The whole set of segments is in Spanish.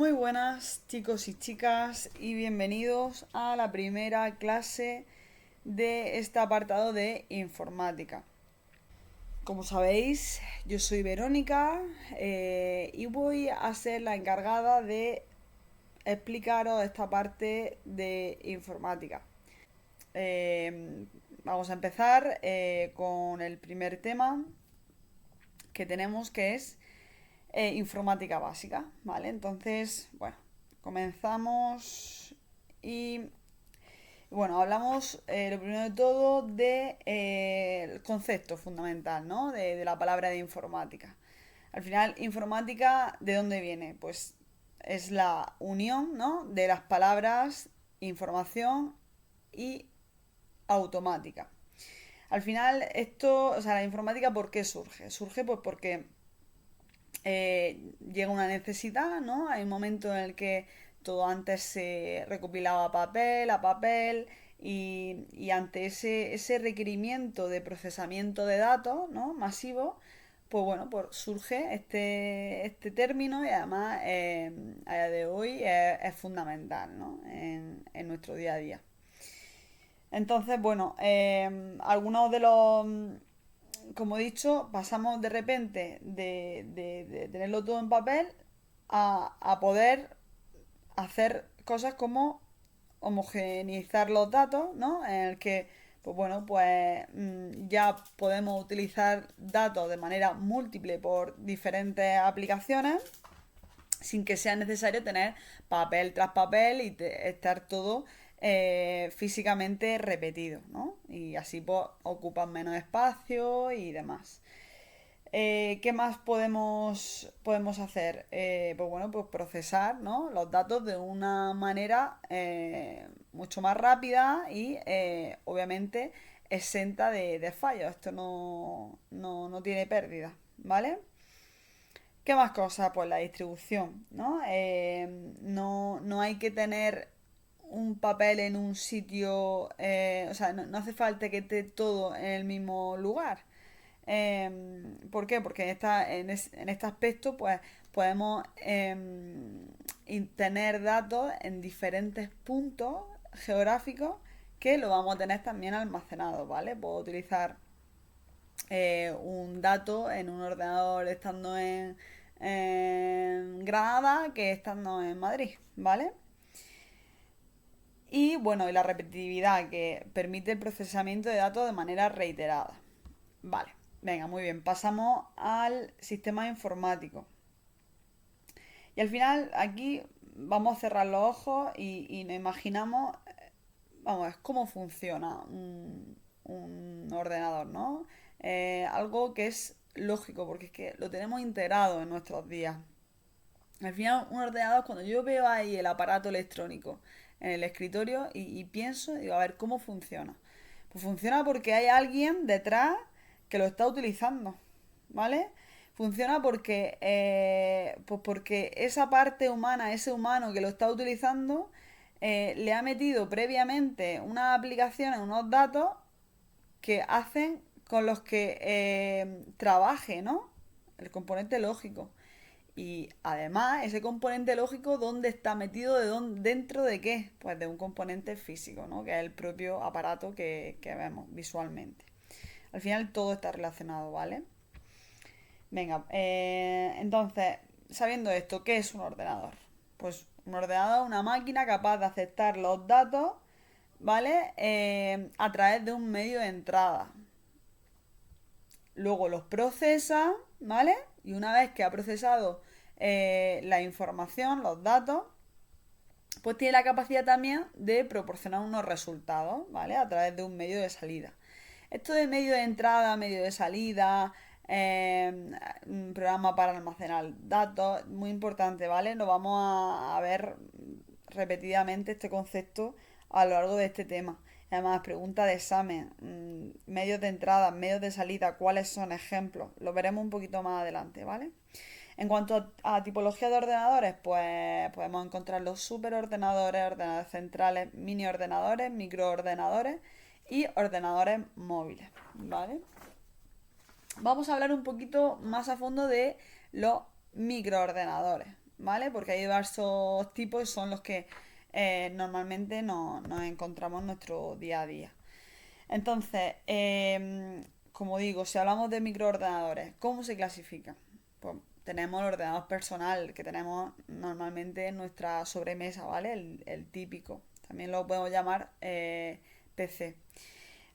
Muy buenas chicos y chicas y bienvenidos a la primera clase de este apartado de informática. Como sabéis, yo soy Verónica y voy a ser la encargada de explicaros esta parte de informática. Vamos a empezar con el primer tema que tenemos, que es informática básica, ¿vale? Entonces, bueno, comenzamos y bueno, hablamos lo primero de todo de el concepto fundamental, ¿no? De la palabra de informática. Al final, informática, ¿de dónde viene? Pues es la unión, ¿no? De las palabras información y automática. Al final, esto, o sea, la informática, ¿por qué surge? Surge pues porque llega una necesidad, ¿no? Hay un momento en el que todo antes se recopilaba a papel, y ante ese requerimiento de procesamiento de datos, ¿no? Masivo, pues bueno, pues surge este término y además a día de hoy es fundamental, ¿no? En nuestro día a día. Entonces, bueno, algunos de los, como he dicho, pasamos de repente de tenerlo todo en papel a poder hacer cosas como homogeneizar los datos, ¿no? En el que, pues bueno, pues ya podemos utilizar datos de manera múltiple por diferentes aplicaciones sin que sea necesario tener papel tras papel y estar todo físicamente repetido, ¿no? Y así pues ocupan menos espacio y demás. ¿Qué más podemos hacer? Pues bueno, pues procesar, ¿no? Los datos de una manera mucho más rápida y obviamente exenta de fallos. Esto no tiene pérdida, ¿vale? ¿Qué más cosas? Pues la distribución, ¿no? No hay que tener un papel en un sitio, o sea, no hace falta que esté todo en el mismo lugar. ¿Por qué? Porque en este aspecto, pues, podemos tener datos en diferentes puntos geográficos que lo vamos a tener también almacenado, ¿vale? Puedo utilizar un dato en un ordenador estando en Granada que estando en Madrid, ¿vale? Y bueno, y la repetitividad que permite el procesamiento de datos de manera reiterada. Vale, venga, muy bien. Pasamos al sistema informático. Y al final aquí vamos a cerrar los ojos y nos imaginamos, vamos, es cómo funciona un ordenador, ¿no? Algo que es lógico, porque es que lo tenemos integrado en nuestros días. Al final, un ordenador, cuando yo veo ahí el aparato electrónico en el escritorio y pienso, digo, a ver, ¿cómo funciona? Pues funciona porque hay alguien detrás que lo está utilizando, ¿vale? Funciona porque, pues porque esa parte humana, ese humano que lo está utilizando, le ha metido previamente unas aplicaciones, unos datos que hacen con los que trabaje, ¿no? El componente lógico. Y además, ese componente lógico, ¿dónde está metido? ¿Dentro de qué? Pues de un componente físico, ¿no? Que es el propio aparato que vemos visualmente. Al final todo está relacionado, ¿vale? Venga, entonces, sabiendo esto, ¿qué es un ordenador? Pues un ordenador es una máquina capaz de aceptar los datos, ¿vale? A través de un medio de entrada. Luego los procesa, ¿vale? Y una vez que ha procesado la información, los datos, pues tiene la capacidad también de proporcionar unos resultados, ¿vale? A través de un medio de salida. Esto de medio de entrada, medio de salida, un programa para almacenar datos, muy importante, ¿vale? Lo vamos a ver repetidamente este concepto a lo largo de este tema. Además, pregunta de examen, medios de entrada, medios de salida, ¿cuáles son ejemplos? Lo veremos un poquito más adelante, ¿vale? En cuanto a tipología de ordenadores, pues podemos encontrar los superordenadores, ordenadores centrales, mini ordenadores, microordenadores y ordenadores móviles, ¿vale? Vamos a hablar un poquito más a fondo de los microordenadores, ¿vale? Porque hay diversos tipos y son los que normalmente nos encontramos en nuestro día a día. Entonces, como digo, si hablamos de microordenadores, ¿cómo se clasifican? Pues tenemos el ordenador personal que tenemos normalmente en nuestra sobremesa, ¿vale? El típico. También lo podemos llamar PC.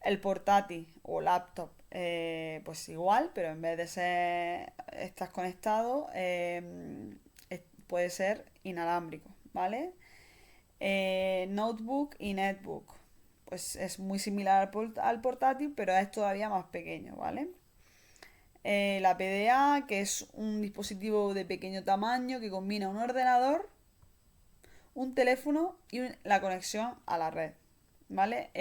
El portátil o laptop, pues igual, pero en vez de ser estás conectado, puede ser inalámbrico, ¿vale? Notebook y netbook. Pues es muy similar al portátil, pero es todavía más pequeño, ¿vale? La PDA, que es un dispositivo de pequeño tamaño que combina un ordenador, un teléfono y la conexión a la red, ¿vale?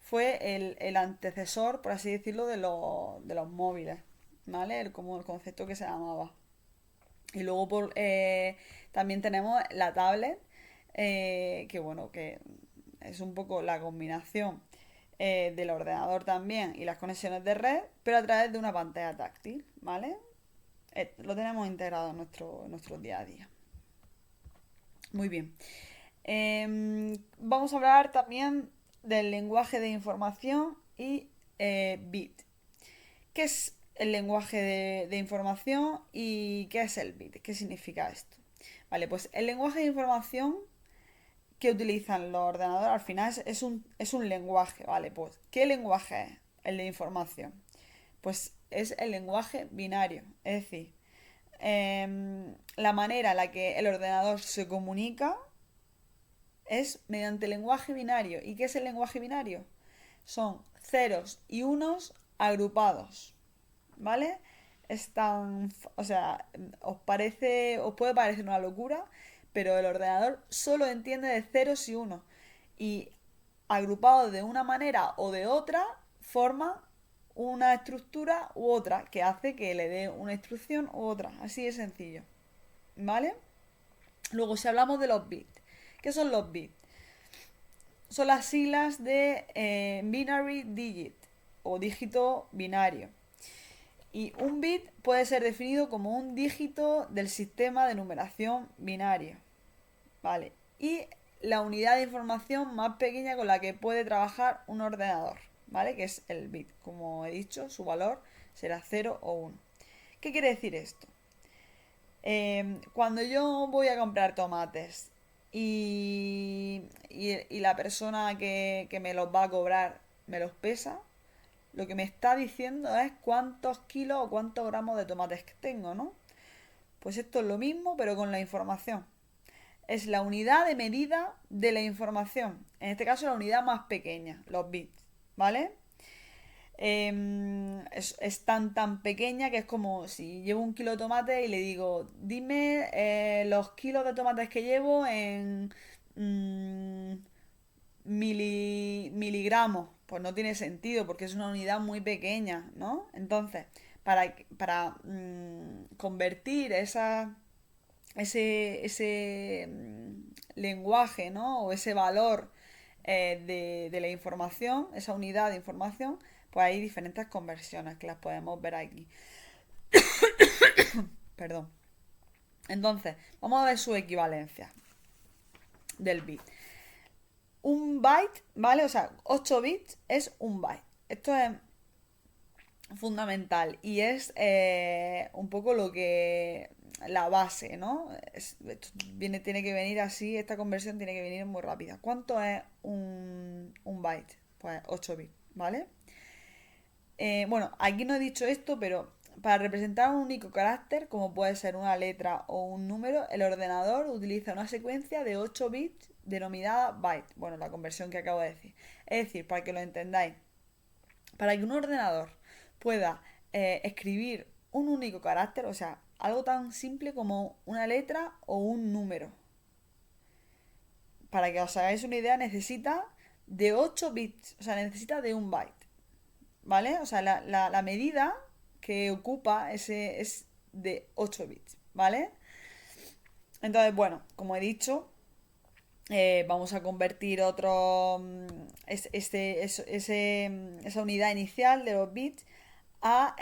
Fue el antecesor, por así decirlo, de los móviles, ¿vale? Como el concepto que se llamaba. Y luego también tenemos la tablet, que bueno, que es un poco la combinación del ordenador también y las conexiones de red, pero a través de una pantalla táctil, ¿vale? Lo tenemos integrado en nuestro día a día. Muy bien. Vamos a hablar también del lenguaje de información y bit. ¿Qué es el lenguaje de información y qué es el bit? ¿Qué significa esto? Vale, pues el lenguaje de información que utilizan los ordenadores al final es un lenguaje, ¿vale? Pues, ¿qué lenguaje es el de información? Pues es el lenguaje binario, es decir, la manera en la que el ordenador se comunica es mediante lenguaje binario. ¿Y qué es el lenguaje binario? Son ceros y unos agrupados, ¿vale? O sea, os puede parecer una locura, pero el ordenador solo entiende de ceros y unos. Y agrupados de una manera o de otra, forma una estructura u otra que hace que le dé una instrucción u otra. Así de sencillo, ¿vale? Luego, si hablamos de los bits, ¿qué son los bits? Son las siglas de binary digit o dígito binario. Y un bit puede ser definido como un dígito del sistema de numeración binario. ¿Vale? Y la unidad de información más pequeña con la que puede trabajar un ordenador, ¿vale? Que es el bit. Como he dicho, su valor será 0 o 1. ¿Qué quiere decir esto? Cuando yo voy a comprar tomates y la persona que me los va a cobrar me los pesa, lo que me está diciendo es cuántos kilos o cuántos gramos de tomates que tengo, ¿no? Pues esto es lo mismo, pero con la información. Es la unidad de medida de la información. En este caso, la unidad más pequeña, los bits, ¿vale? Es tan pequeña que es como si llevo un kilo de tomate y le digo, dime los kilos de tomates que llevo en mm, miligramos. Pues no tiene sentido porque es una unidad muy pequeña, ¿no? Entonces, para convertir ese lenguaje, ¿no? O ese valor de la información, esa unidad de información, pues hay diferentes conversiones que las podemos ver aquí. Perdón. Entonces, vamos a ver su equivalencia del bit. Un byte, ¿vale? O sea, 8 bits es un byte. Esto es fundamental y es un poco lo que la base, ¿no? Tiene que venir así, esta conversión tiene que venir muy rápida. ¿Cuánto es un byte? Pues 8 bits, ¿vale? Bueno, aquí no he dicho esto, pero para representar un único carácter, como puede ser una letra o un número, el ordenador utiliza una secuencia de 8 bits denominada byte. Bueno, la conversión que acabo de decir. Es decir, para que lo entendáis, para que un ordenador pueda escribir un único carácter, o sea, algo tan simple como una letra o un número. Para que os hagáis una idea, necesita de 8 bits, o sea, necesita de un byte. ¿Vale? O sea, la medida que ocupa ese es de 8 bits, ¿vale? Entonces, bueno, como he dicho, vamos a convertir esa unidad inicial de los bits a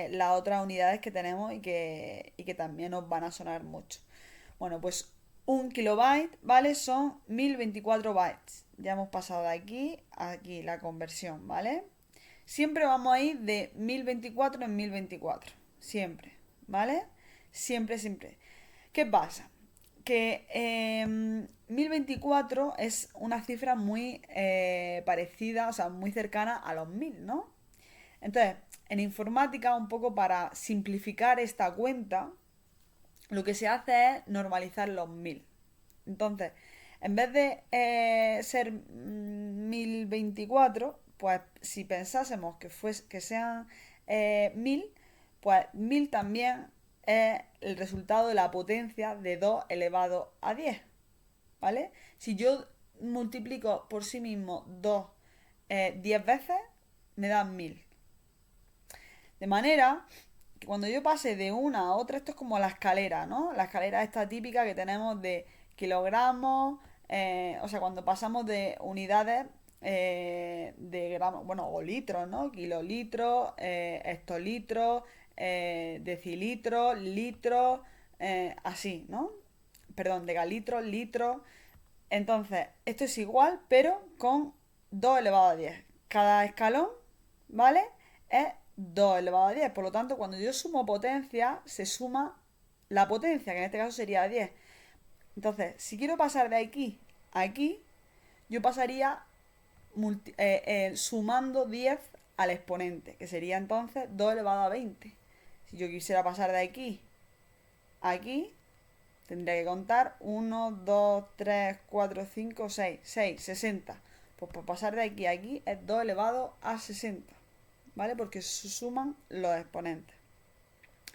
las otras unidades que tenemos y que también nos van a sonar mucho. Bueno, pues un kilobyte, ¿vale? Son 1024 bytes. Ya hemos pasado de aquí a aquí la conversión, ¿vale? Siempre vamos a ir de 1024 en 1024. Siempre, ¿vale? Siempre, siempre. ¿Qué pasa? Que 1024 es una cifra muy parecida, o sea, muy cercana a los 1000, ¿no? Entonces, en informática, un poco para simplificar esta cuenta, lo que se hace es normalizar los 1000. Entonces, en vez de ser 1024, pues si pensásemos que sean 1000, pues 1000 también es el resultado de la potencia de 2 elevado a 10, ¿vale? Si yo multiplico por sí mismo 2 10 veces, me dan 1000. De manera que cuando yo pase de una a otra, esto es como la escalera, ¿no? La escalera esta típica que tenemos de kilogramos, o sea, cuando pasamos de unidades de gramos, bueno, o litros, ¿no? Kilolitros, hectolitros, decilitros, litros, así, ¿no? Perdón, decalitros, litros. Entonces, esto es igual, pero con 2 elevado a 10. Cada escalón, ¿vale? Es 2 elevado a 10. Por lo tanto, cuando yo sumo potencia, se suma la potencia, que en este caso sería 10. Entonces, si quiero pasar de aquí a aquí, yo pasaría sumando 10 al exponente, que sería entonces 2 elevado a 20. Si yo quisiera pasar de aquí a aquí, tendría que contar 1, 2, 3, 4, 5, 6, 6, 60. Pues por pasar de aquí a aquí es 2 elevado a 60, ¿vale? Porque se suman los exponentes.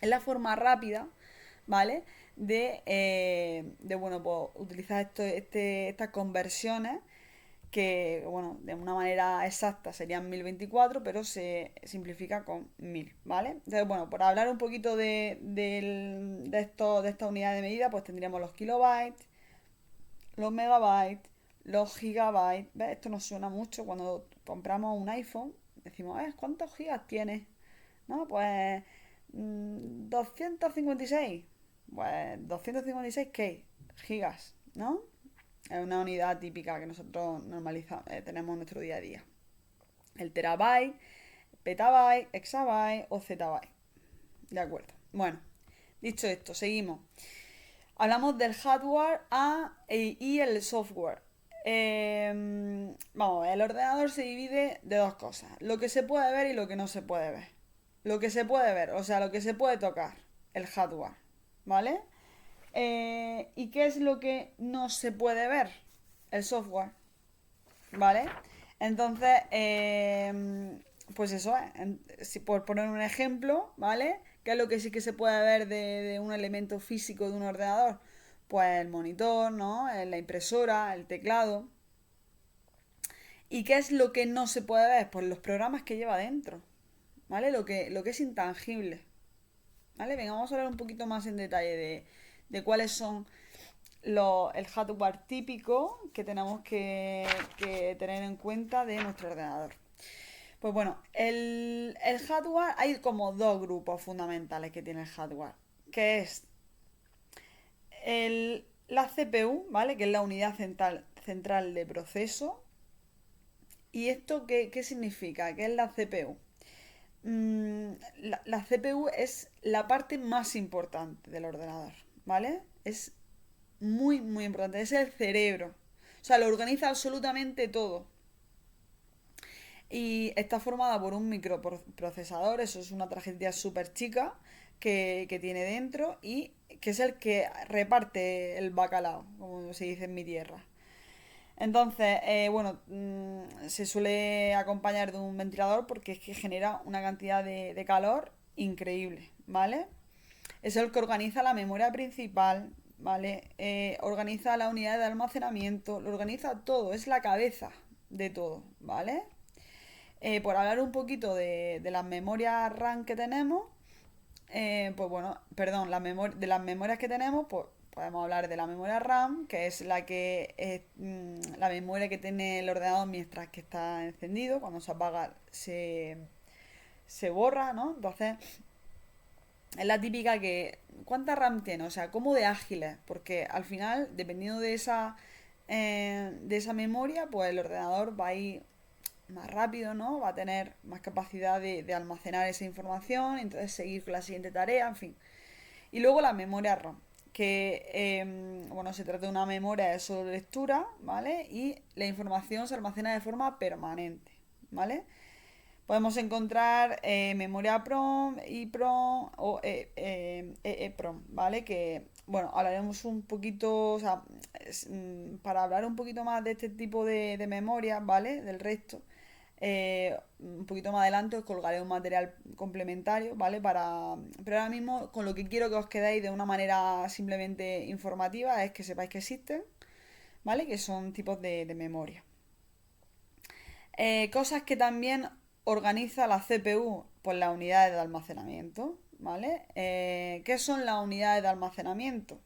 Es la forma rápida, ¿vale? De bueno, pues utilizar estas conversiones que, bueno, de una manera exacta serían 1024, pero se simplifica con 1000, ¿vale? Entonces, bueno, por hablar un poquito de esta unidad de medida, pues tendríamos los kilobytes, los megabytes, los gigabytes. ¿Ves? Esto nos suena mucho cuando compramos un iPhone. Decimos, ¿cuántos gigas tiene? ¿No? Pues 256. Pues 256, ¿qué? Gigas, ¿no? Es una unidad típica que nosotros tenemos en nuestro día a día. El terabyte, petabyte, exabyte o zettabyte. De acuerdo. Bueno, dicho esto, seguimos. Hablamos del hardware y el software. Vamos, el ordenador se divide de dos cosas: lo que se puede ver y lo que no se puede ver. Lo que se puede ver, o sea, lo que se puede tocar, el hardware, ¿vale? ¿Y qué es lo que no se puede ver? El software, ¿vale? Entonces, pues eso es. Si por poner un ejemplo, ¿vale? ¿Qué es lo que sí que se puede ver de un elemento físico de un ordenador? Pues el monitor, ¿no? La impresora, el teclado. ¿Y qué es lo que no se puede ver? Pues los programas que lleva dentro, ¿vale? Lo que es intangible, ¿vale? Venga, vamos a hablar un poquito más en detalle de cuáles son el hardware típico que tenemos que tener en cuenta de nuestro ordenador. Pues bueno, el hardware, hay como dos grupos fundamentales que tiene el hardware, que es la CPU, ¿vale? Que es la unidad central de proceso. ¿Y esto qué significa? ¿Qué es la CPU? La CPU es la parte más importante del ordenador, ¿vale? Es muy, muy importante. Es el cerebro. O sea, lo organiza absolutamente todo. Y está formada por un microprocesador, eso es una tarjetilla súper chica que tiene dentro y que es el que reparte el bacalao, como se dice en mi tierra. Entonces, bueno, se suele acompañar de un ventilador porque es que genera una cantidad de calor increíble, ¿vale? Es el que organiza la memoria principal, ¿vale? Organiza la unidad de almacenamiento, lo organiza todo, es la cabeza de todo, ¿vale? Por hablar un poquito de las memorias RAM que tenemos, pues bueno, perdón, de las memorias que tenemos, pues podemos hablar de la memoria RAM, que es la que es la memoria que tiene el ordenador mientras que está encendido. Cuando se apaga se borra, ¿no? Entonces, es la típica que, ¿cuánta RAM tiene? O sea, ¿cómo de ágil es? Porque al final, dependiendo de esa memoria, pues el ordenador va a ir más rápido, ¿no? Va a tener más capacidad de almacenar esa información, entonces seguir con la siguiente tarea, en fin. Y luego la memoria RAM, que, bueno, se trata de una memoria de solo lectura, ¿vale? Y la información se almacena de forma permanente, ¿vale? Podemos encontrar memoria PROM, EEPROM o EEPROM, ¿vale? Que, bueno, hablaremos un poquito, o sea, para hablar un poquito más de este tipo de memoria, ¿vale? Del resto, un poquito más adelante os colgaré un material complementario, ¿vale? Pero ahora mismo con lo que quiero que os quedéis de una manera simplemente informativa es que sepáis que existen, ¿vale? Que son tipos de memoria. Cosas que también organiza la CPU, pues las unidades de almacenamiento, ¿vale? ¿Qué son las unidades de almacenamiento?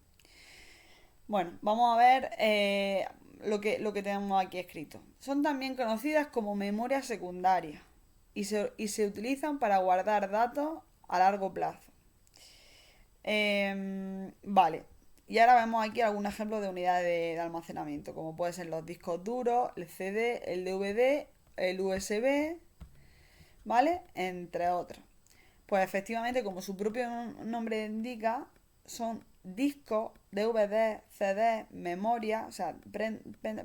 Bueno, vamos a ver lo que tenemos aquí escrito. Son también conocidas como memoria secundaria y se utilizan para guardar datos a largo plazo. Vale, y ahora vemos aquí algún ejemplo de unidades de almacenamiento, como pueden ser los discos duros, el CD, el DVD, el USB, ¿vale? Entre otros. Pues efectivamente, como su propio nombre indica, son discos, DVD, CD, memoria, o sea,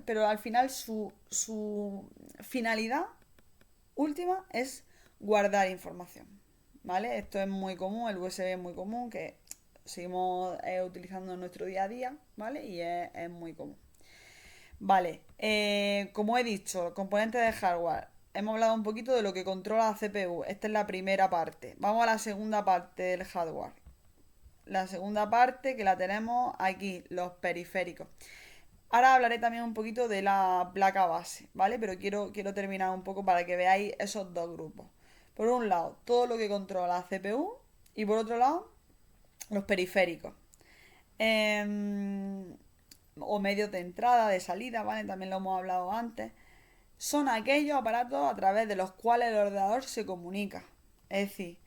pero al final su finalidad última es guardar información, ¿vale? Esto es muy común, el USB es muy común, que seguimos utilizando en nuestro día a día, ¿vale? Y es muy común. Vale, como he dicho, componentes de hardware. Hemos hablado un poquito de lo que controla la CPU. Esta es la primera parte. Vamos a la segunda parte del hardware. La segunda parte que la tenemos aquí, los periféricos. Ahora hablaré también un poquito de la placa base, ¿vale? Pero quiero terminar un poco para que veáis esos dos grupos. Por un lado, todo lo que controla la CPU y por otro lado, los periféricos. Em, o medios de entrada, de salida, ¿vale? También lo hemos hablado antes. Son aquellos aparatos a través de los cuales el ordenador se comunica. Es decir,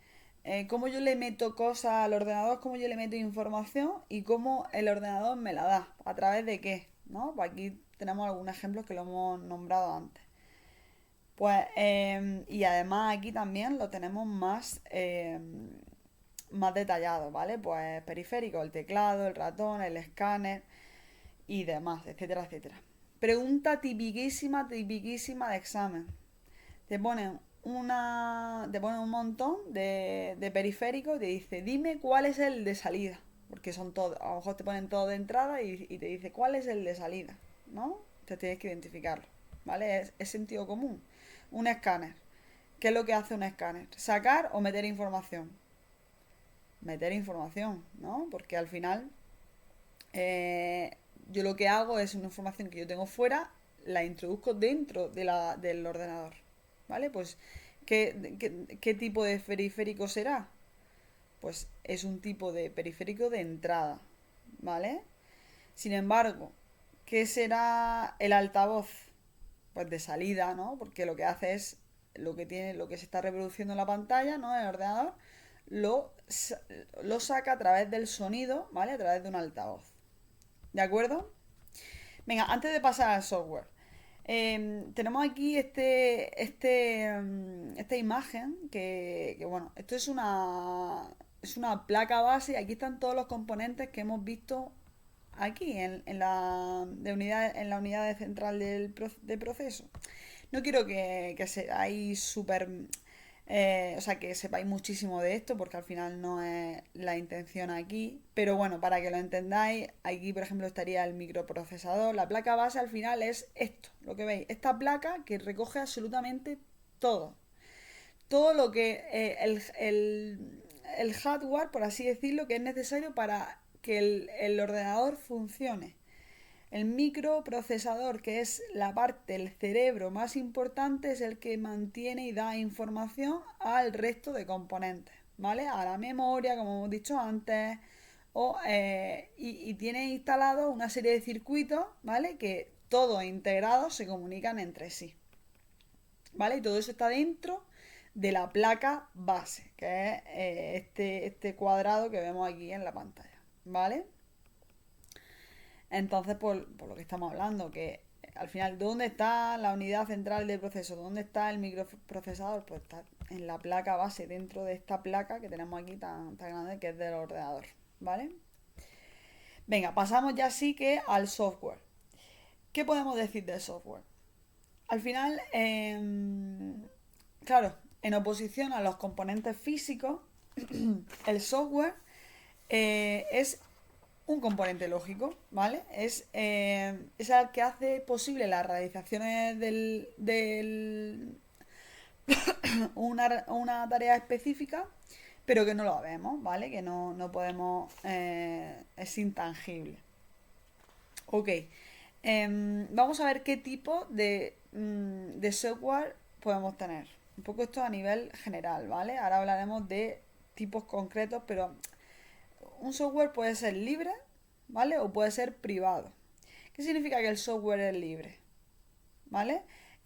cómo yo le meto cosas al ordenador, cómo yo le meto información y cómo el ordenador me la da. ¿A través de qué? ¿No? Pues aquí tenemos algunos ejemplos que lo hemos nombrado antes. Pues, y además aquí también lo tenemos más detallado, ¿vale? Pues periférico, el teclado, el ratón, el escáner y demás, etcétera, etcétera. Pregunta tipiquísima, tipiquísima de examen. Te ponen un montón de periféricos y te dice, dime cuál es el de salida. Porque son todos, a lo mejor te ponen todo de entrada y te dice cuál es el de salida, ¿no? Te tienes que identificarlo, ¿vale? Es sentido común. Un escáner. ¿Qué es lo que hace un escáner? ¿Sacar o meter información? Meter información, ¿no? Porque al final eh, yo lo que hago es una información que yo tengo fuera, la introduzco dentro del ordenador. ¿Vale? Pues, ¿qué tipo de periférico será? Pues es un tipo de periférico de entrada. ¿Vale? Sin embargo, ¿qué será el altavoz? Pues de salida, ¿no? Porque lo que hace es lo que se está reproduciendo en la pantalla, ¿no? En el ordenador, lo, lo saca a través del sonido, ¿vale? A través de un altavoz. ¿De acuerdo? Venga, antes de pasar al software, tenemos aquí esta imagen bueno, esto es una placa base y aquí están todos los componentes que hemos visto aquí en la unidad de central del proceso. No quiero que seáis súper o sea, que sepáis muchísimo de esto, porque al final no es la intención aquí. Pero bueno, para que lo entendáis, aquí por ejemplo estaría el microprocesador. La placa base al final es esto, lo que veis. Esta placa que recoge absolutamente todo. Todo lo que el hardware, por así decirlo, que es necesario para que el ordenador funcione. El microprocesador, que es la parte del cerebro más importante, es el que mantiene y da información al resto de componentes, ¿vale? A la memoria, como hemos dicho antes, y tiene instalado una serie de circuitos, ¿vale? Que todos integrados se comunican entre sí, ¿vale? Y todo eso está dentro de la placa base, que es este cuadrado que vemos aquí en la pantalla, ¿vale? Entonces, por lo que estamos hablando, que al final, ¿dónde está la unidad central del proceso? ¿Dónde está el microprocesador? Pues está en la placa base, dentro de esta placa que tenemos aquí tan grande que es del ordenador, ¿vale? Venga, pasamos ya sí que al software. ¿Qué podemos decir del software? Al final, claro, en oposición a los componentes físicos, el software es un componente lógico, ¿vale? Es el que hace posible las realizaciones una tarea específica, pero que no lo vemos, ¿vale? Que no podemos, es intangible. Ok, vamos a ver qué tipo de software podemos tener. Un poco esto a nivel general, ¿vale? Ahora hablaremos de tipos concretos, pero un software puede ser libre, ¿vale? O puede ser privado. ¿Qué significa que el software es libre? ¿Vale?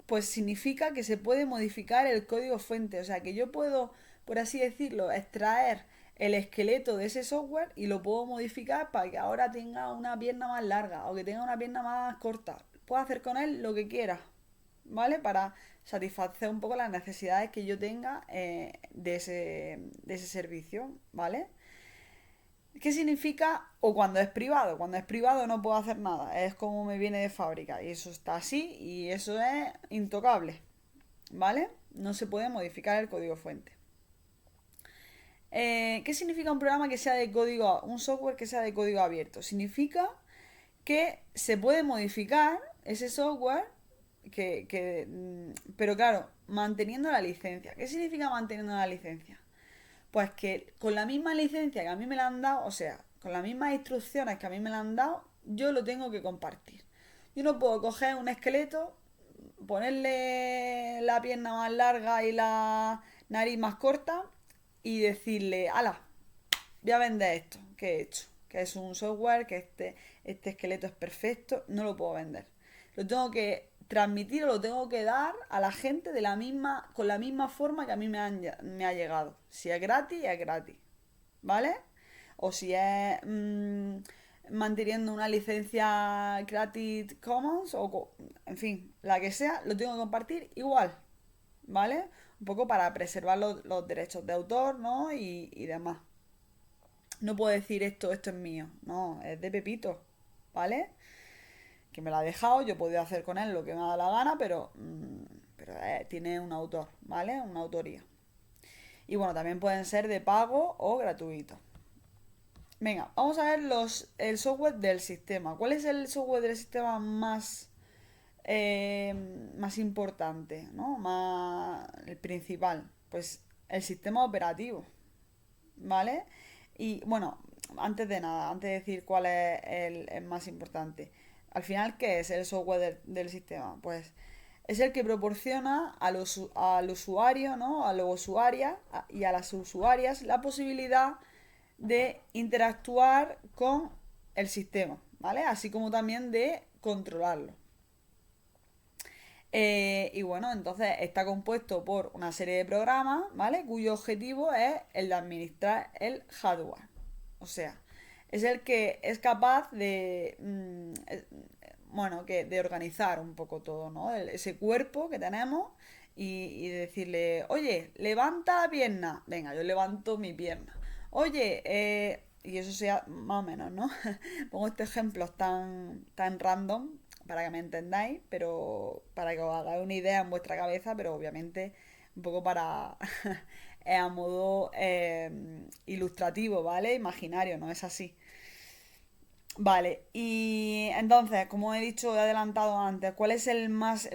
Pues significa que se puede modificar el código fuente, o sea que yo puedo, por así decirlo, extraer el esqueleto de ese software y lo puedo modificar para que ahora tenga una pierna más larga o que tenga una pierna más corta. Puedo hacer con él lo que quiera, ¿vale? Para satisfacer un poco las necesidades que yo tenga de ese servicio, ¿vale? ¿Qué significa? O cuando es privado. Cuando es privado no puedo hacer nada. Es como me viene de fábrica. Y eso está así y eso es intocable. ¿Vale? No se puede modificar el código fuente. ¿Qué significa un programa que sea de código, un software que sea de código abierto? Significa que se puede modificar ese software pero claro, manteniendo la licencia. ¿Qué significa manteniendo la licencia? Pues que con la misma licencia que a mí me la han dado, o sea, con las mismas instrucciones que a mí me la han dado, yo lo tengo que compartir. Yo no puedo coger un esqueleto, ponerle la pierna más larga y la nariz más corta y decirle, ala, voy a vender esto que he hecho, que es un software, que este esqueleto es perfecto, no lo puedo vender. Lo tengo que transmitir o lo tengo que dar a la gente con la misma forma que a mí me ha llegado. Si es gratis, es gratis. ¿Vale? O si es manteniendo una licencia Creative Commons en fin, la que sea, lo tengo que compartir igual. ¿Vale? Un poco para preservar los derechos de autor, ¿no? Y demás. No puedo decir esto es mío. No, es de Pepito. ¿Vale? Que me la ha dejado, yo he podido hacer con él lo que me ha dado la gana, pero tiene un autor, ¿vale? Una autoría. Y bueno, también pueden ser de pago o gratuitos. Venga, vamos a ver el software del sistema. ¿Cuál es el software del sistema más importante, ¿no? El principal. Pues el sistema operativo, ¿vale? Y bueno, antes de nada, antes de decir cuál es el más importante, al final, ¿qué es el software del sistema? Pues es el que proporciona al usuario, ¿no? A los usuarias y a las usuarias la posibilidad de interactuar con el sistema, ¿vale? Así como también de controlarlo. Y bueno, entonces está compuesto por una serie de programas, ¿vale? Cuyo objetivo es el de administrar el hardware. O sea, es el que es capaz de organizar un poco todo, ¿no? Ese cuerpo que tenemos y decirle, oye, levanta la pierna. Venga, yo levanto mi pierna. Oye, y eso sea más o menos, ¿no? Pongo estos ejemplos tan random para que me entendáis, pero para que os hagáis una idea en vuestra cabeza, pero obviamente un poco para a modo ilustrativo, ¿vale? Imaginario, no es así. Vale, y entonces, como he dicho, he adelantado antes, ¿cuál es el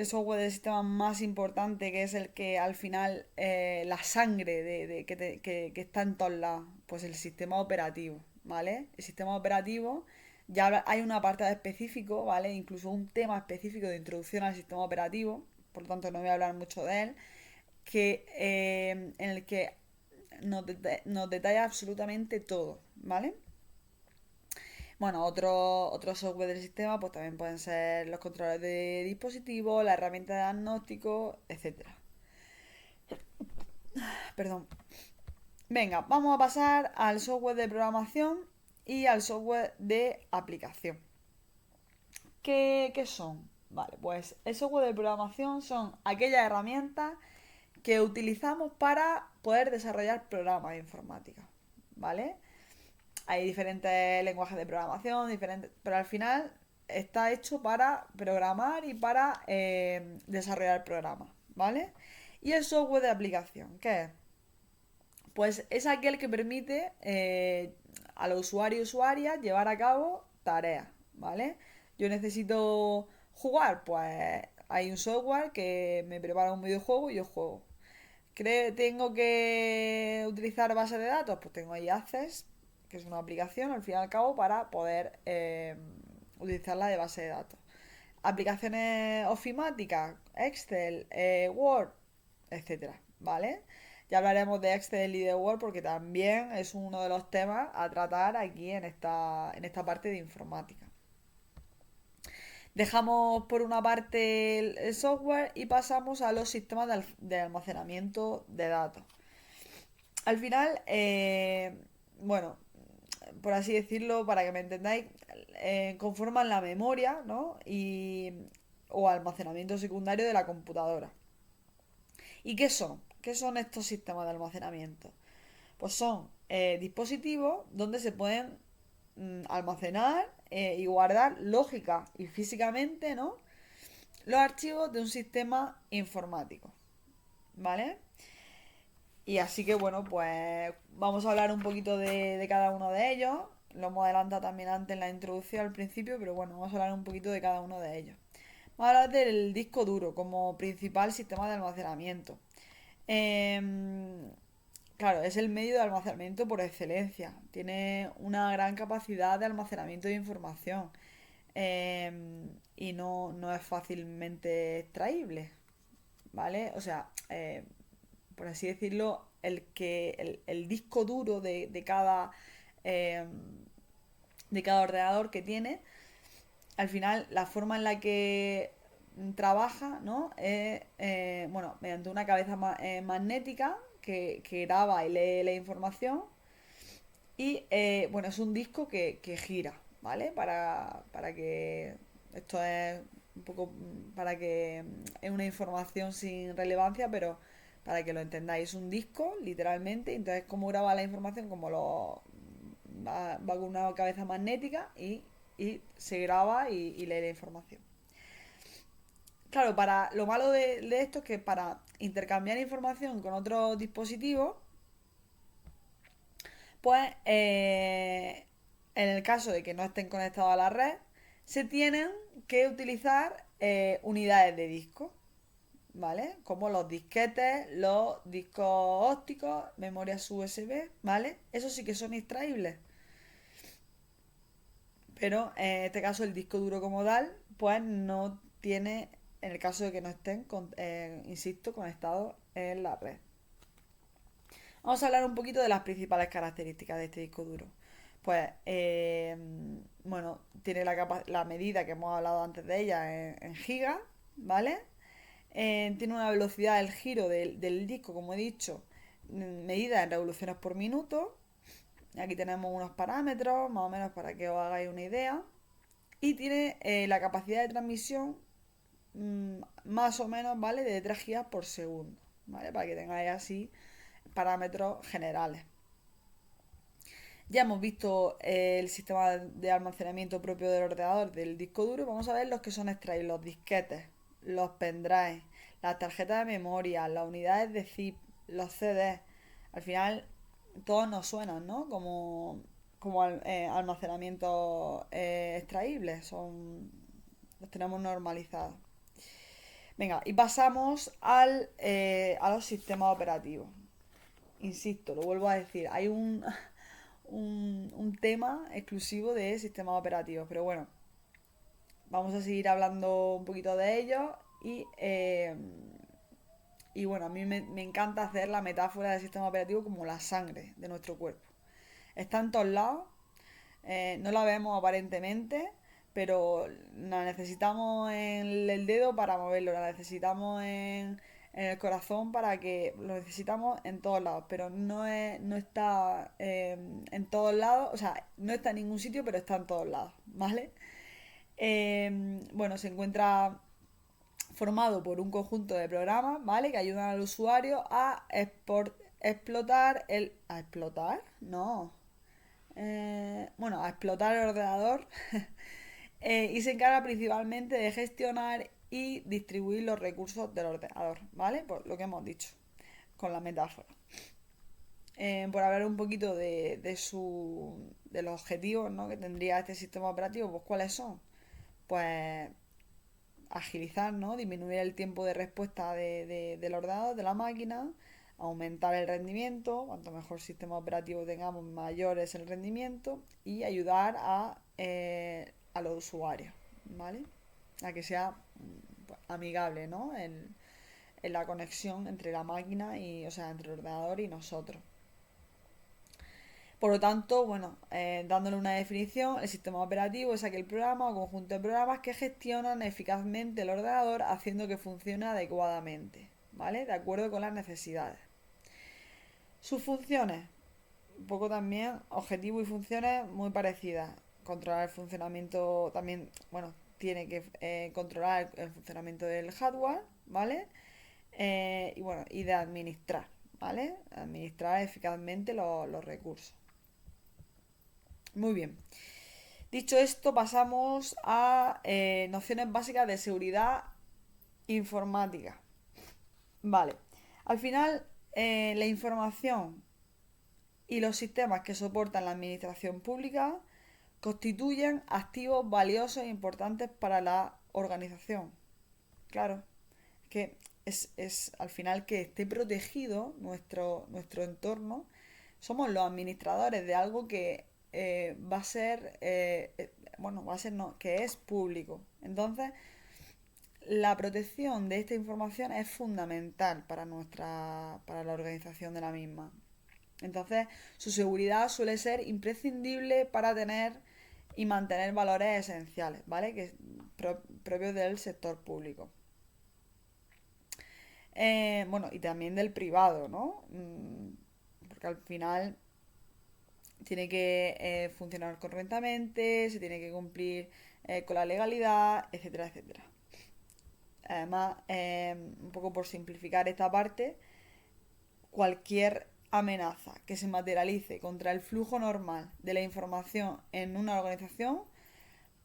software del sistema más importante, que es el que al final, la sangre que está en todos lados? Pues el sistema operativo, ¿vale? El sistema operativo, ya hay un apartado específico, ¿vale? Incluso un tema específico de introducción al sistema operativo, por lo tanto no voy a hablar mucho de él, en el que nos detalla absolutamente todo, ¿vale? Bueno, otro software del sistema pues también pueden ser los controles de dispositivos, la herramienta de diagnóstico, etcétera. Perdón. Venga, vamos a pasar al software de programación y al software de aplicación. ¿Qué son? Vale, pues el software de programación son aquellas herramientas que utilizamos para poder desarrollar programas de informática. ¿Vale? Hay diferentes lenguajes de programación, diferentes, pero al final está hecho para programar y para desarrollar programas. ¿Vale? Y el software de aplicación, ¿qué es? Pues es aquel que permite a los usuarios y usuarias llevar a cabo tareas, ¿vale? Yo necesito jugar, pues hay un software que me prepara un videojuego y yo juego. ¿Tengo que utilizar base de datos? Pues tengo ahí Access, que es una aplicación al fin y al cabo para poder utilizarla de base de datos. Aplicaciones ofimáticas, Excel, Word, etcétera, ¿vale? Ya hablaremos de Excel y de Word porque también es uno de los temas a tratar aquí en esta parte de informática. Dejamos por una parte el software y pasamos a los sistemas de almacenamiento de datos. Al final, bueno, por así decirlo, para que me entendáis, conforman la memoria, ¿no? O almacenamiento secundario de la computadora. ¿Y qué son? ¿Qué son estos sistemas de almacenamiento? Pues son dispositivos donde se pueden almacenar y guardar lógica y físicamente, ¿no? Los archivos de un sistema informático, ¿vale? Y así que bueno, pues vamos a hablar un poquito de cada uno de ellos. Lo hemos adelantado también antes en la introducción al principio, pero bueno, vamos a hablar un poquito de cada uno de ellos. Vamos a hablar del disco duro como principal sistema de almacenamiento. Em, claro, es el medio de almacenamiento por excelencia. Tiene una gran capacidad de almacenamiento de información y no es fácilmente extraíble, ¿vale? O sea, por así decirlo, el disco duro eh, de cada ordenador que tiene, al final la forma en la que trabaja, ¿no? Es, bueno, mediante una cabeza magnética que graba y lee la información y, bueno, es un disco que gira, ¿vale? Para que esto es un poco, para que es una información sin relevancia, pero para que lo entendáis, es un disco, literalmente, entonces cómo graba la información, como va con una cabeza magnética y se graba y lee la información. Claro, lo malo de esto es que para intercambiar información con otros dispositivos, pues en el caso de que no estén conectados a la red, se tienen que utilizar unidades de disco, ¿vale? Como los disquetes, los discos ópticos, memorias USB, ¿vale? Esos sí que son extraíbles. Pero en este caso el disco duro como tal, pues no tiene, en el caso de que no estén, insisto, conectados en la red. Vamos a hablar un poquito de las principales características de este disco duro. Pues, bueno, tiene la medida que hemos hablado antes de ella en gigas, ¿vale? Tiene una velocidad del giro del disco, como he dicho, medida en revoluciones por minuto. Aquí tenemos unos parámetros, más o menos para que os hagáis una idea. Y tiene la capacidad de transmisión más o menos, ¿vale? De 3 gigas por segundo, ¿vale? Para que tengáis así parámetros generales. Ya hemos visto el sistema de almacenamiento propio del ordenador del disco duro. Vamos a ver los que son extraídos, los disquetes, los pendrives, las tarjetas de memoria, las unidades de zip, los CDs. Al final todos nos suenan, ¿no? Como almacenamientos extraíbles. Los tenemos normalizados. Venga, y pasamos a los sistemas operativos. Insisto, lo vuelvo a decir, hay un tema exclusivo de sistemas operativos, pero bueno, vamos a seguir hablando un poquito de ellos y bueno, a mí me encanta hacer la metáfora del sistema operativo como la sangre de nuestro cuerpo. Está en todos lados, no la vemos aparentemente, pero la necesitamos en el dedo para moverlo, la necesitamos en el corazón para que lo necesitamos en todos lados, pero no está en todos lados, o sea, no está en ningún sitio, pero está en todos lados, ¿vale? Bueno, se encuentra formado por un conjunto de programas, ¿vale? Que ayudan al usuario a explotar el... ¿A explotar? No. Bueno, a explotar el ordenador y se encarga principalmente de gestionar y distribuir los recursos del ordenador, ¿vale? Por lo que hemos dicho con la metáfora. Por hablar un poquito de los objetivos, ¿no?, que tendría este sistema operativo, pues ¿cuáles son? Pues agilizar, ¿no?, disminuir el tiempo de respuesta del ordenador, de la máquina, aumentar el rendimiento, cuanto mejor sistema operativo tengamos, mayor es el rendimiento, y ayudar a los usuarios, ¿vale? A que sea amigable, ¿no? En la conexión entre la máquina y, o sea, entre el ordenador y nosotros. Por lo tanto, bueno, dándole una definición, el sistema operativo es aquel programa o conjunto de programas que gestionan eficazmente el ordenador haciendo que funcione adecuadamente, ¿vale? De acuerdo con las necesidades. Sus funciones, un poco también, objetivos y funciones muy parecidas. Controlar el funcionamiento también, bueno, tiene que controlar el funcionamiento del hardware, ¿vale? Y bueno, y de administrar, ¿vale? Administrar eficazmente los recursos. Muy bien. Dicho esto, pasamos a nociones básicas de seguridad informática. Vale. Al final, la información y los sistemas que soportan la administración pública constituyen activos valiosos e importantes para la organización. Claro, que es al final que esté protegido nuestro entorno. Somos los administradores de algo que va a ser, bueno, va a ser no, que es público. Entonces, la protección de esta información es fundamental para la organización de la misma. Entonces, su seguridad suele ser imprescindible para tener y mantener valores esenciales, ¿vale? Que propios del sector público. Bueno, y también del privado, ¿no? Porque al final tiene que funcionar correctamente, se tiene que cumplir con la legalidad, etcétera, etcétera. Además, un poco por simplificar esta parte, cualquier amenaza que se materialice contra el flujo normal de la información en una organización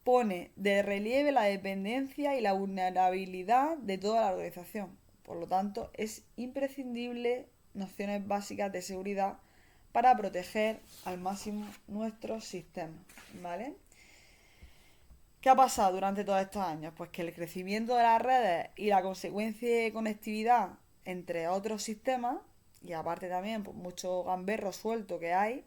pone de relieve la dependencia y la vulnerabilidad de toda la organización. Por lo tanto, es imprescindible nociones básicas de seguridad para proteger al máximo nuestros sistemas, ¿vale? ¿Qué ha pasado durante todos estos años? Pues que el crecimiento de las redes y la consecuencia conectividad entre otros sistemas, y aparte también pues, mucho gamberro suelto que hay,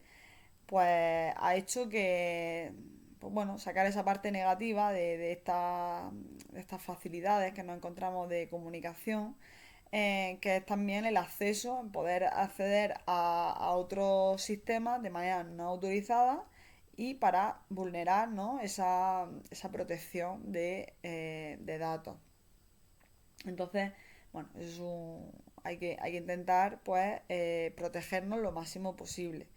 pues ha hecho que, pues bueno, sacar esa parte negativa de estas facilidades que nos encontramos de comunicación, que es también el acceso, en poder acceder a otros sistemas de manera no autorizada y para vulnerar, ¿no?, esa protección de datos. Entonces, bueno, hay que intentar pues protegernos lo máximo posible.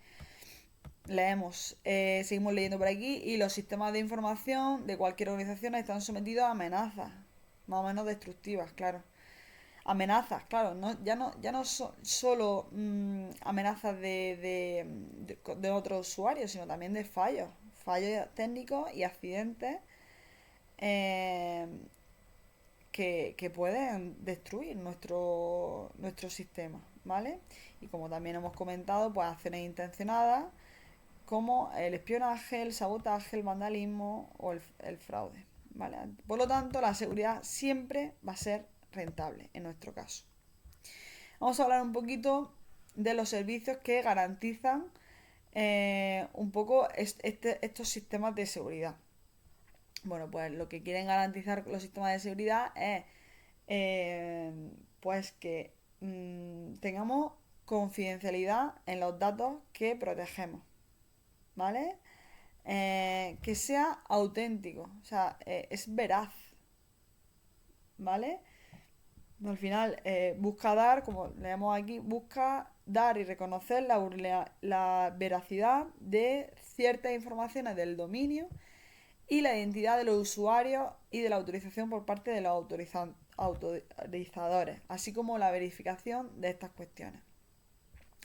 Seguimos leyendo por aquí, y los sistemas de información de cualquier organización están sometidos a amenazas, más o menos destructivas, claro. Amenazas, claro, ya no son solo amenazas de otros usuarios, sino también de fallos técnicos y accidentes eh, que pueden destruir nuestro sistema, ¿vale? Y como también hemos comentado, pues acciones intencionadas como el espionaje, el sabotaje, el vandalismo o el fraude, ¿vale? Por lo tanto, la seguridad siempre va a ser rentable en nuestro caso. Vamos a hablar un poquito de los servicios que garantizan un poco estos sistemas de seguridad. Bueno, pues lo que quieren garantizar los sistemas de seguridad es pues que tengamos confidencialidad en los datos que protegemos, ¿vale? Que sea auténtico, o sea, es veraz, ¿vale? Al final busca dar, como leemos aquí, busca dar y reconocer la veracidad de ciertas informaciones del dominio y la identidad de los usuarios y de la autorización por parte de los autorizadores, así como la verificación de estas cuestiones.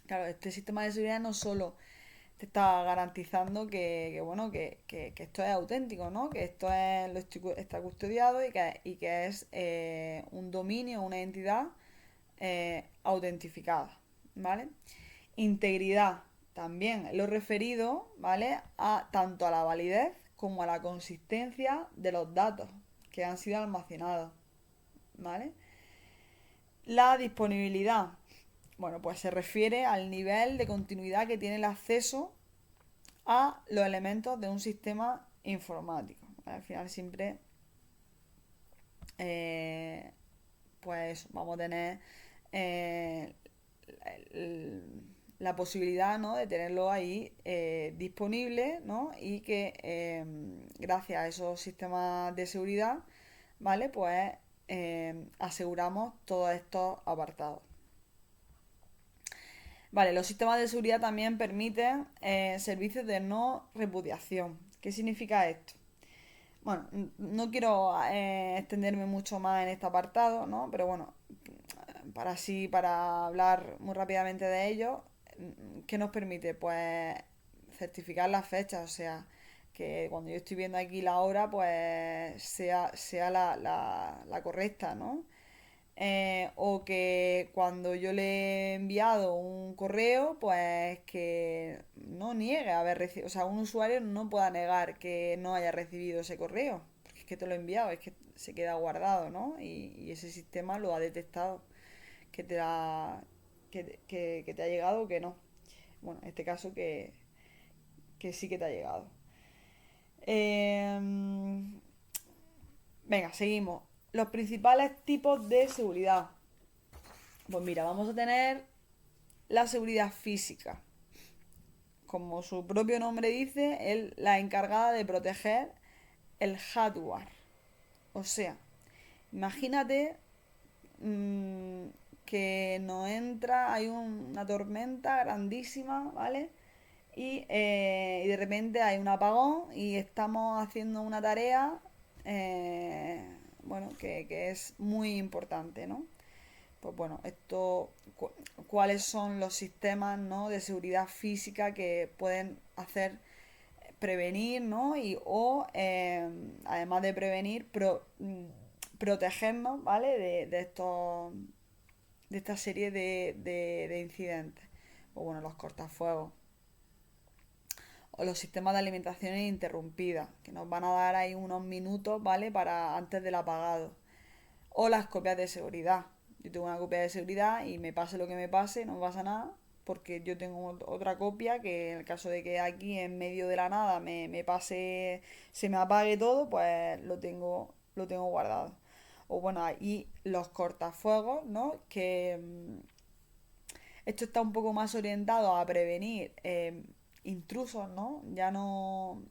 Claro, este sistema de seguridad no solo te está garantizando bueno, que esto es auténtico, ¿no? Que esto es, está custodiado y que es un dominio, una entidad autentificada, ¿vale? Integridad, también lo referido, ¿vale? A tanto a la validez como a la consistencia de los datos que han sido almacenados, ¿vale? La disponibilidad, bueno, pues se refiere al nivel de continuidad que tiene el acceso a los elementos de un sistema informático. Al final siempre, eh, pues vamos a tener eh, la posibilidad, ¿no?, de tenerlo ahí disponible, ¿no? Y que gracias a esos sistemas de seguridad, ¿vale? Pues aseguramos todos estos apartados. Vale, los sistemas de seguridad también permiten servicios de no repudiación. ¿Qué significa esto? Bueno, no quiero extenderme mucho más en este apartado, ¿no? Pero bueno, para hablar muy rápidamente de ello, ¿qué nos permite? Pues certificar las fechas, o sea, que cuando yo estoy viendo aquí la hora, pues sea la correcta, ¿no? O que cuando yo le he enviado un correo, pues que no niegue haber recibido, o sea, un usuario no pueda negar que no haya recibido ese correo, porque es que te lo he enviado, es que se queda guardado, ¿no? Y ese sistema lo ha detectado, que te ha, que te ha llegado o que no. Bueno, en este caso que sí que te ha llegado. Venga, seguimos. Los principales tipos de seguridad. Pues mira, vamos a tener la seguridad física. Como su propio nombre dice, es la encargada de proteger el hardware. O sea, imagínate mmm, que nos entra, hay una tormenta grandísima, ¿vale? Y de repente hay un apagón y estamos haciendo una tarea, bueno, que es muy importante, ¿no? Pues bueno, cuáles son los sistemas, ¿no?, de seguridad física que pueden hacer prevenir, ¿no? Además de prevenir, protegernos, ¿vale? De esta serie de incidentes. Pues bueno, los cortafuegos o los sistemas de alimentación ininterrumpida, que nos van a dar ahí unos minutos, ¿vale? Para antes del apagado. O las copias de seguridad. Yo tengo una copia de seguridad y me pase lo que me pase, no me pasa nada, porque yo tengo otra copia que en el caso de que aquí en medio de la nada me pase, se me apague todo, pues lo tengo guardado. O bueno, y los cortafuegos, ¿no? Que esto está un poco más orientado a prevenir intrusos, ¿no? Ya no,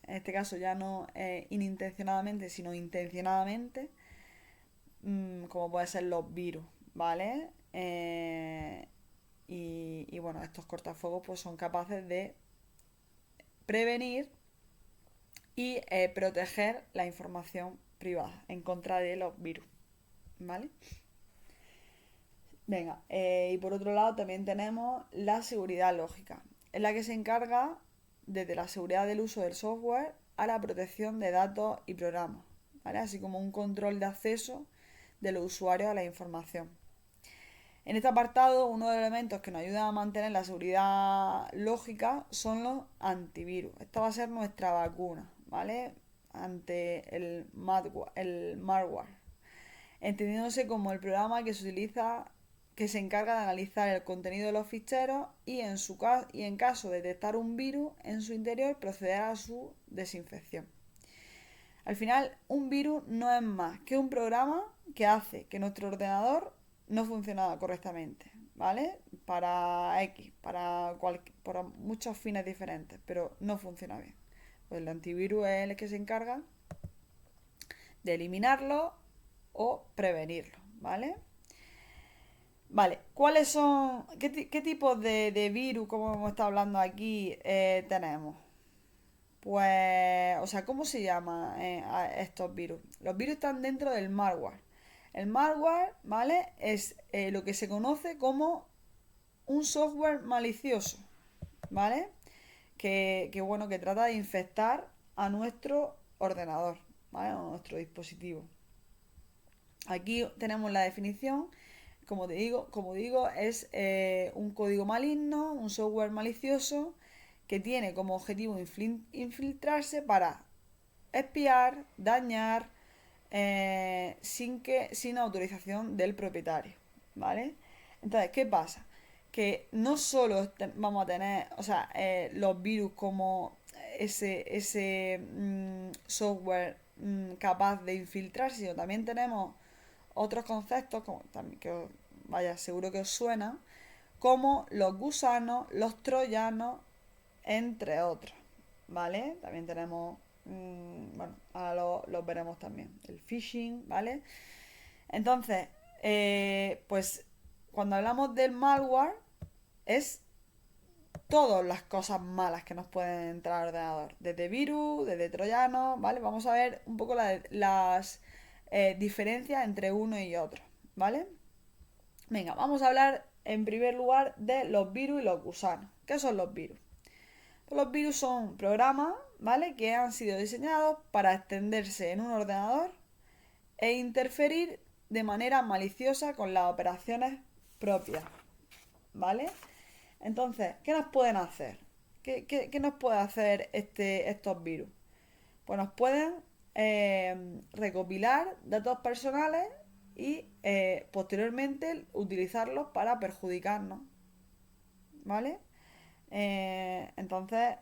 en este caso ya no inintencionadamente, sino intencionadamente, como pueden ser los virus, ¿vale? Y bueno, estos cortafuegos pues son capaces de prevenir y proteger la información privada en contra de los virus, ¿vale? Venga, y por otro lado también tenemos la seguridad lógica, en la que se encarga desde la seguridad del uso del software a la protección de datos y programas, ¿vale? Así como un control de acceso de los usuarios a la información. En este apartado, uno de los elementos que nos ayuda a mantener la seguridad lógica son los antivirus. Esta va a ser nuestra vacuna, ¿vale? Ante malware, entendiéndose como el programa que se utiliza, que se encarga de analizar el contenido de los ficheros y en caso de detectar un virus en su interior proceder a su desinfección. Al final, un virus no es más que un programa que hace que nuestro ordenador no funcione correctamente, ¿vale? Para muchos fines diferentes, pero no funciona bien. Pues el antivirus es el que se encarga de eliminarlo o prevenirlo, ¿vale? Vale, ¿cuáles son, qué tipos de virus, como hemos estado hablando aquí, tenemos? Pues, o sea, ¿cómo se llama a estos virus? Los virus están dentro del malware. El malware, ¿vale? Es lo que se conoce como un software malicioso, ¿vale? Bueno, que trata de infectar a nuestro ordenador, ¿vale? A nuestro dispositivo. Aquí tenemos la definición. Como digo, es un código maligno, un software malicioso que tiene como objetivo infiltrarse para espiar, dañar, sin autorización del propietario, ¿vale? Entonces, ¿qué pasa? Que no solo vamos a tener, o sea, los virus como ese software capaz de infiltrar, sino también tenemos otros conceptos, como también vaya, seguro que os suena, como los gusanos, los troyanos, entre otros, ¿vale? También tenemos, bueno, ahora los veremos también, el phishing, ¿vale? Entonces, pues cuando hablamos del malware, es todas las cosas malas que nos pueden entrar al ordenador, desde virus, desde troyanos, ¿vale? Vamos a ver un poco las diferencias entre uno y otro, ¿vale? Venga, vamos a hablar en primer lugar de los virus y los gusanos. ¿Qué son los virus? Pues los virus son programas, ¿vale? Que han sido diseñados para extenderse en un ordenador e interferir de manera maliciosa con las operaciones propias, ¿vale? Entonces, ¿qué nos pueden hacer? ¿Qué nos puede hacer estos virus? Pues nos pueden recopilar datos personales y posteriormente utilizarlos para perjudicarnos, ¿vale? Entonces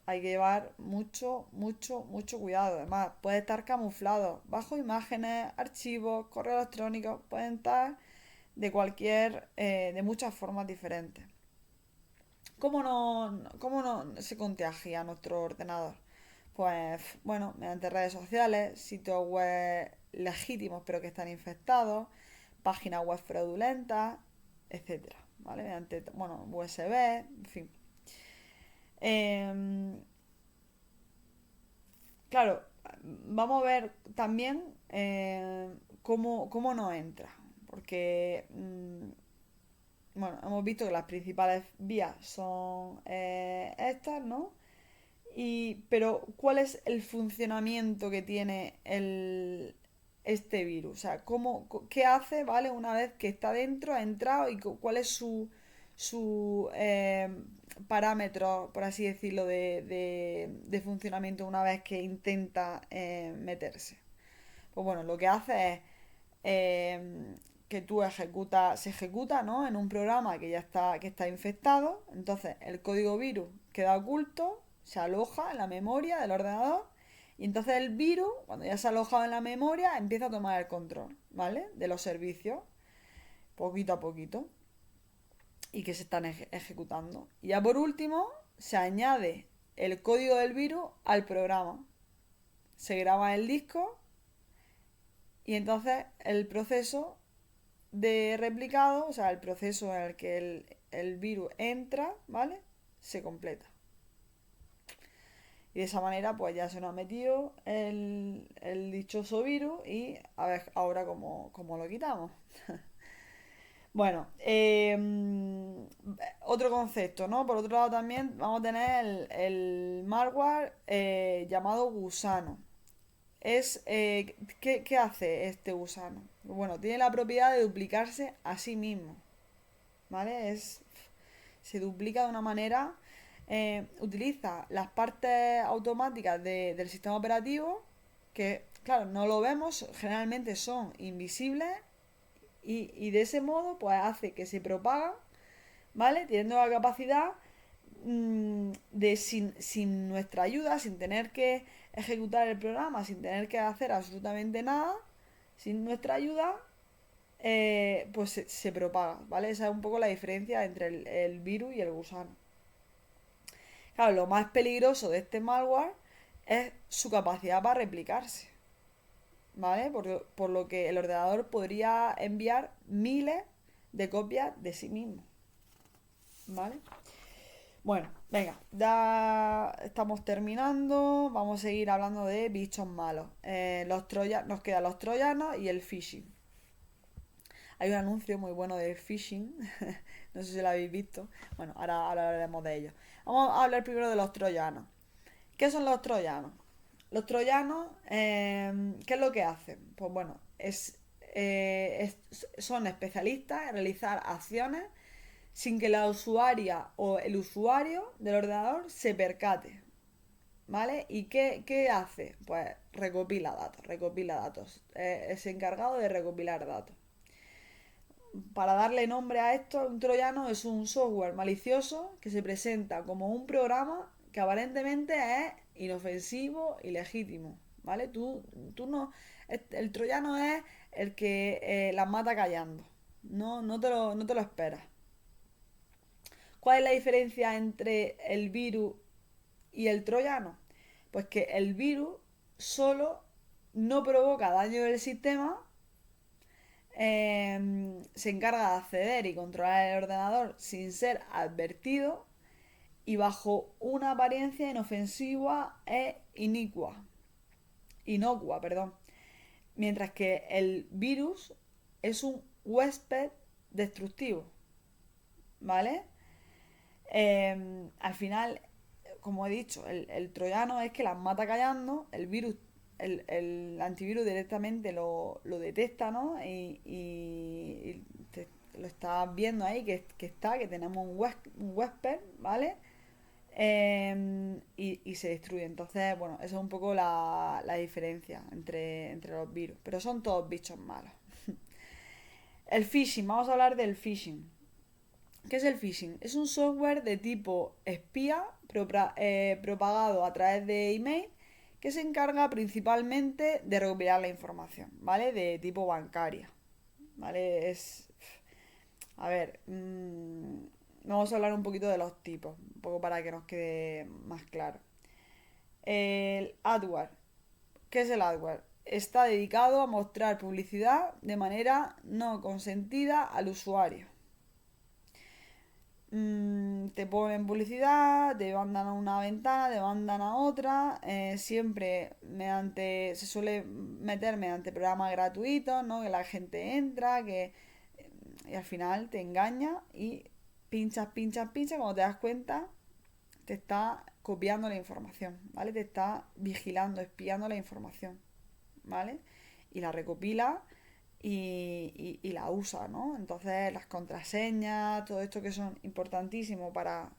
hay que llevar mucho, mucho, mucho cuidado. Además, puede estar camuflado bajo imágenes, archivos, correos electrónicos, pueden estar de muchas formas diferentes. ¿Cómo no se contagia nuestro ordenador? Pues bueno, mediante redes sociales, sitios web legítimos pero que están infectados, páginas web fraudulentas, etcétera, ¿vale? Mediante, bueno, USB, en fin. Em, claro, vamos a ver también cómo no entra, porque bueno, hemos visto que las principales vías son estas, ¿no? Pero, ¿cuál es el funcionamiento que tiene este virus? O sea, ¿qué hace, ¿vale? Una vez que está dentro, ha entrado y cuál es su parámetro, por así decirlo, de funcionamiento una vez que intenta meterse. Pues bueno, lo que hace es que se ejecuta, ¿no? En un programa que está infectado. Entonces, el código virus queda oculto, se aloja en la memoria del ordenador. Y entonces el virus, cuando ya se ha alojado en la memoria, empieza a tomar el control, ¿vale? De los servicios, poquito a poquito, y que se están ejecutando. Y ya por último, se añade el código del virus al programa. Se graba en el disco y entonces el proceso de replicado, o sea, el proceso en el que el virus entra, ¿vale? Se completa. Y de esa manera, pues ya se nos ha metido el dichoso virus y a ver ahora cómo lo quitamos. Bueno, otro concepto, ¿no? Por otro lado también vamos a tener el malware llamado gusano. ¿Qué hace este gusano? Bueno, tiene la propiedad de duplicarse a sí mismo, ¿vale? Se duplica de una manera, utiliza las partes automáticas del sistema operativo, que, claro, no lo vemos, generalmente son invisibles, y de ese modo, pues hace que se propaga, ¿vale? Teniendo la capacidad de sin nuestra ayuda, sin tener que ejecutar el programa, sin tener que hacer absolutamente nada, sin nuestra ayuda, pues se propaga, ¿vale? Esa es un poco la diferencia entre el virus y el gusano. Claro, lo más peligroso de este malware es su capacidad para replicarse, ¿vale? Por lo que el ordenador podría enviar miles de copias de sí mismo, ¿vale? Bueno, venga, ya estamos terminando. Vamos a seguir hablando de bichos malos. Nos quedan los troyanos y el phishing. Hay un anuncio muy bueno de phishing. No sé si lo habéis visto. Bueno, ahora hablaremos de ello. Vamos a hablar primero de los troyanos. ¿Qué son los troyanos? Los troyanos, ¿qué es lo que hacen? Pues bueno, son especialistas en realizar acciones sin que la usuaria o el usuario del ordenador se percate. ¿Vale? ¿Y qué hace? Pues recopila datos, recopila datos. Es encargado de recopilar datos. Para darle nombre a esto, un troyano es un software malicioso que se presenta como un programa que aparentemente es inofensivo y legítimo. ¿Vale? Tú no. El troyano es el que las mata callando. No te lo esperas. ¿Cuál es la diferencia entre el virus y el troyano? Pues que el virus solo no provoca daño del sistema, se encarga de acceder y controlar el ordenador sin ser advertido y bajo una apariencia inofensiva e inocua, perdón. Mientras que el virus es un huésped destructivo, ¿vale? Al final, como he dicho, el troyano es que las mata callando, el virus, el antivirus directamente lo detecta, ¿no? Lo estás viendo ahí que tenemos un huésped, ¿vale? Y se destruye. Entonces, bueno, esa es un poco la diferencia entre los virus. Pero son todos bichos malos. El phishing, vamos a hablar del phishing. ¿Qué es el phishing? Es un software de tipo espía propagado a través de email que se encarga principalmente de recopilar la información, ¿vale? De tipo bancaria, ¿vale? A ver, vamos a hablar un poquito de los tipos, un poco para que nos quede más claro. El adware. ¿Qué es el adware? Está dedicado a mostrar publicidad de manera no consentida al usuario. Te ponen publicidad, te mandan a una ventana, te mandan a otra, siempre se suele meter mediante programas gratuitos, ¿no? Que la gente entra, y al final te engaña y pinchas, cuando te das cuenta te está copiando la información, ¿vale? Te está vigilando, espiando la información, ¿vale? Y la recopila y la usa, ¿no? Entonces las contraseñas, todo esto que son importantísimos para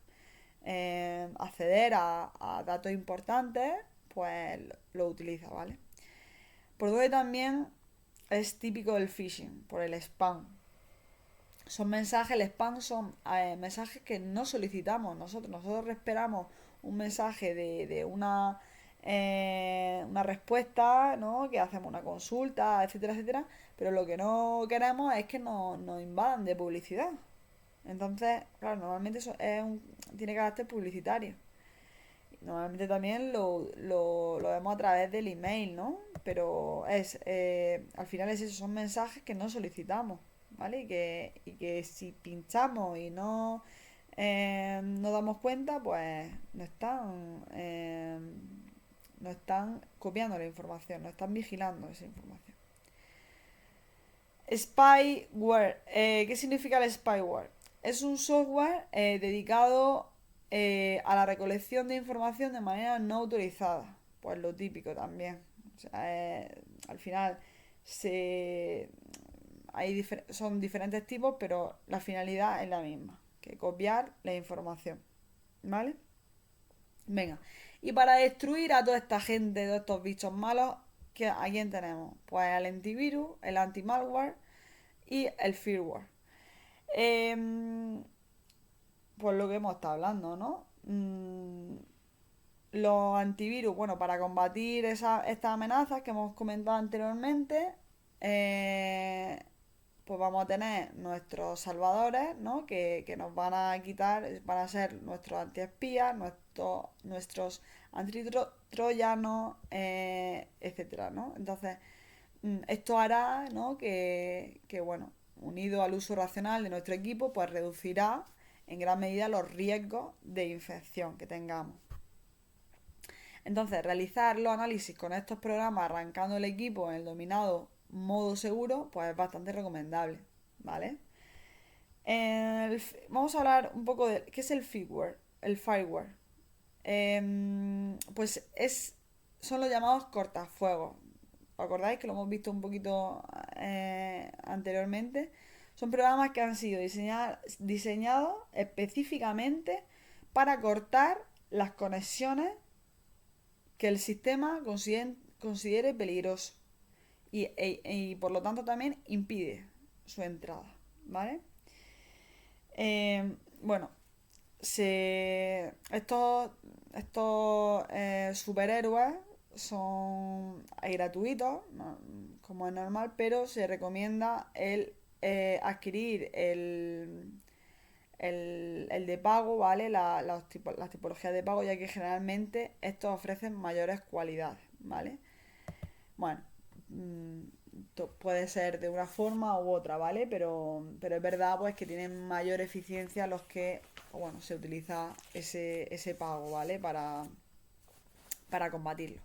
acceder a datos importantes, pues lo utiliza, ¿vale? Por lo que también es típico del phishing, por el spam. Son mensajes, el spam son mensajes que no solicitamos nosotros. Nosotros esperamos un mensaje de una respuesta, ¿no? Que hacemos una consulta, etcétera, etcétera. Pero lo que no queremos es que nos invadan de publicidad. Entonces, claro, normalmente tiene carácter publicitario. Normalmente también lo vemos a través del email, ¿no? Pero al final es eso, son mensajes que no solicitamos, ¿vale? Y que si pinchamos y no nos damos cuenta, pues no están copiando la información, no están vigilando esa información. Spyware. ¿Qué significa el spyware? Es un software dedicado a la recolección de información de manera no autorizada. Pues lo típico también. O sea, al final se, son diferentes tipos, pero la finalidad es la misma, que copiar la información. ¿Vale? Venga. Y para destruir a toda esta gente, todos estos bichos malos, ¿a quién tenemos? Pues el antivirus, el anti-malware y el firmware. Pues lo que hemos estado hablando, ¿no? Los antivirus, bueno, para combatir estas amenazas que hemos comentado anteriormente, pues vamos a tener nuestros salvadores, ¿no? Que nos van a quitar, van a ser nuestros antiespías, nuestros antitroyanos, etcétera, ¿no? Entonces, Esto hará, ¿no? Bueno, unido al uso racional de nuestro equipo, pues reducirá en gran medida los riesgos de infección que tengamos. Entonces, realizar los análisis con estos programas arrancando el equipo en el dominado modo seguro, pues es bastante recomendable, ¿vale? Vamos a hablar un poco de qué es el fireware. El fireware. Pues son los llamados cortafuegos. ¿Os acordáis que lo hemos visto un poquito anteriormente? Son programas que han sido diseñados específicamente para cortar las conexiones que el sistema considere peligroso y por lo tanto también impide su entrada, ¿vale? Bueno, estos superhéroes son gratuitos, como es normal, pero se recomienda adquirir el de pago, ¿vale? Las tipologías de pago, ya que generalmente estos ofrecen mayores cualidades, ¿vale? Bueno, mm, puede ser de una forma u otra, ¿vale? Pero es verdad pues que tienen mayor eficiencia los que, bueno, se utiliza ese pago, ¿vale? Para combatirlo.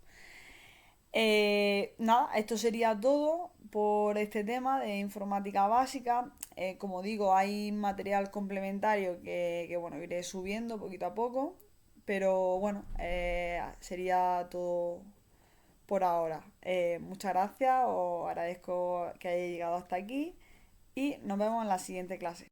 Nada, esto sería todo por este tema de informática básica. Como digo, hay material complementario bueno, iré subiendo poquito a poco. Pero bueno, sería todo por ahora. Muchas gracias, os agradezco que hayáis llegado hasta aquí y nos vemos en la siguiente clase.